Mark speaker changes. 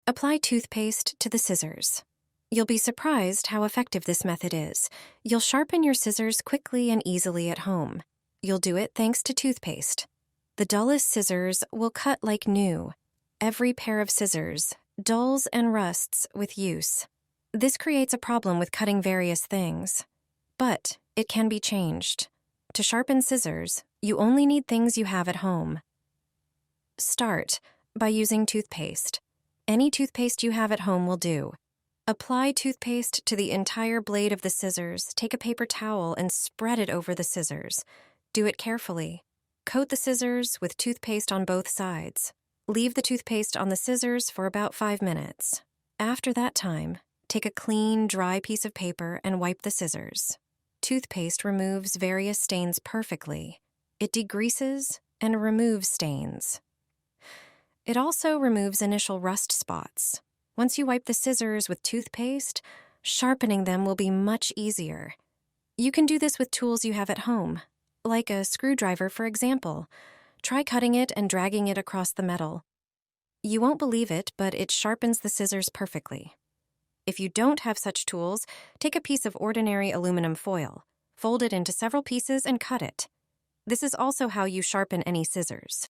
Speaker 1: Apply toothpaste to the scissors. You'll be surprised how effective this method is. You'll sharpen your scissors quickly and easily at home. You'll do it thanks to toothpaste. The dullest scissors will cut like new. Every pair of scissors dulls and rusts with use. This creates a problem with cutting various things. But it can be changed. To sharpen scissors, you only need things you have at home. Start by using toothpaste. Any toothpaste you have at home will do. Apply toothpaste to the entire blade of the scissors. Take a paper towel and spread it over the scissors. Do it carefully. Coat the scissors with toothpaste on both sides. Leave the toothpaste on the scissors for about 5 minutes. After that time, take a clean, dry piece of paper and wipe the scissors. Toothpaste removes various stains perfectly. It degreases and removes stains. It also removes initial rust spots. Once you wipe the scissors with toothpaste, sharpening them will be much easier. You can do this with tools you have at home, like a screwdriver, for example. Try cutting it and dragging it across the metal. You won't believe it, but it sharpens the scissors perfectly. If you don't have such tools, take a piece of ordinary aluminum foil, fold it into several pieces and cut it. This is also how you sharpen any scissors.